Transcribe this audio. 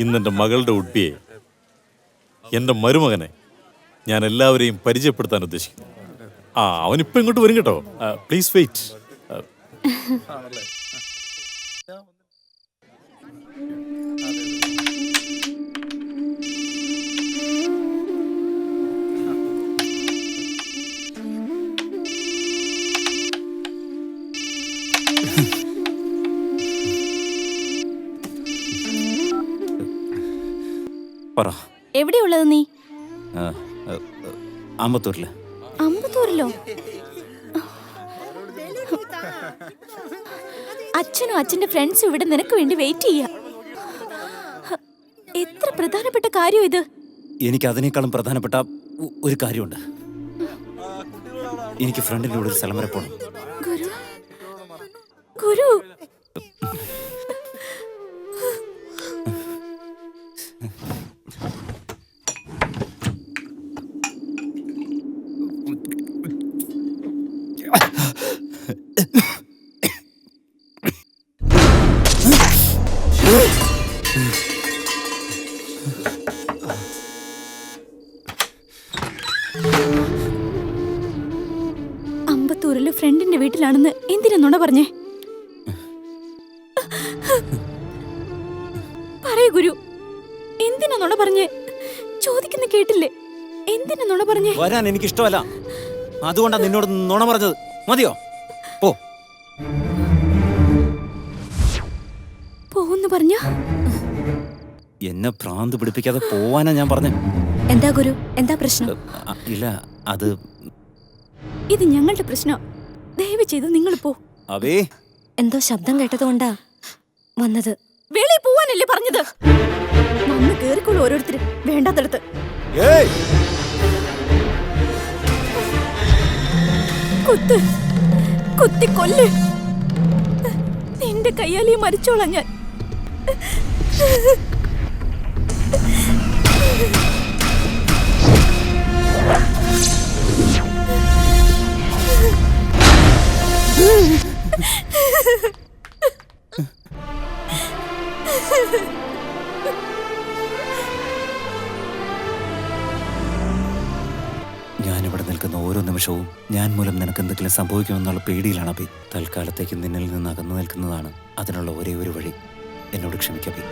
ഇന്നെൻ്റെ മകളുടെ ഉഡ്പിയെ, എൻ്റെ മരുമകനെ ഞാൻ എല്ലാവരെയും പരിചയപ്പെടുത്താൻ ഉദ്ദേശിക്കുന്നു. അവനിപ്പോൾ ഇങ്ങോട്ട് വരും കേട്ടോ. Please wait. പറ, എവിടെയുള്ളത് നീ? അമ്പത്തൂരില്. അമ്പത്തൂരിലോ? അച്ഛനും അച്ഛന്റെ ഫ്രണ്ട്സും ഇവിടെ നിനക്ക് വേണ്ടി വെയിറ്റ് ചെയ്യാ. എത്ര പ്രധാനപ്പെട്ട കാര്യം ഇത്. എനിക്ക് അതിനേക്കാളും പ്രധാനപ്പെട്ട ഒരു കാര്യമുണ്ട്. എനിക്ക് ഫ്രണ്ടിന്റെ കൂടെ ഒരു സ്ഥലം വരെ പോകണം. ഗുരു, ഗുരു. അമ്പത്തൂരിലെ ഫ്രണ്ടിന്റെ വീട്ടിലാണെന്ന് എന്തിനാ നുണ പറഞ്ഞേ? പറയൂ ഗുരു, എന്തിനാ നുണ പറഞ്ഞേ? ചോദിക്കുന്ന കേട്ടില്ലേ? എന്തിനാ നുണ പറഞ്ഞേ? വരാൻ എനിക്ക് ഇഷ്ടമല്ല, അതുകൊണ്ടാണ് നിന്നോട് നുണ പറഞ്ഞത്. മതിയോ? പോ. പോന്ന് പറഞ്ഞ എന്നെ ഭ്രാന്ത് പിടിപ്പിക്കാതെ പോവാനാ ഞാൻ പറഞ്ഞേ. എന്താ ഗുരു, എന്താ പ്രശ്നം? ഇല്ല, അത് ഇത് ഞങ്ങളുടെ പ്രശ്നം. ദയവ് ചെയ്ത് നിങ്ങൾ പോ. അവേ, എന്തോ ശബ്ദം കേട്ടതുകൊണ്ടാ വന്നത്. വെളിയിൽ പോവാനല്ലേ പറഞ്ഞത്? വന്ന് കേറിക്കോളൂ ഓരോരുത്തര്, വേണ്ടാത്തടത്ത്. കുത്ത്, കുത്തി കൊല്ല്. നിന്റെ കയ്യാലേ മരിച്ചോളാം ഞാൻ. ഞാനിവിടെ നിൽക്കുന്ന ഓരോ നിമിഷവും ഞാൻ മൂലം നിനക്ക് എന്തെങ്കിലും സംഭവിക്കുമെന്നുള്ള പേടിയിലാണ് അഭി. തൽക്കാലത്തേക്ക് നിന്നിൽ നിന്ന് അകന്നു നിൽക്കുന്നതാണ് അതിനുള്ള ഒരേ ഒരു വഴി. എന്നോട് ക്ഷമിക്കബി.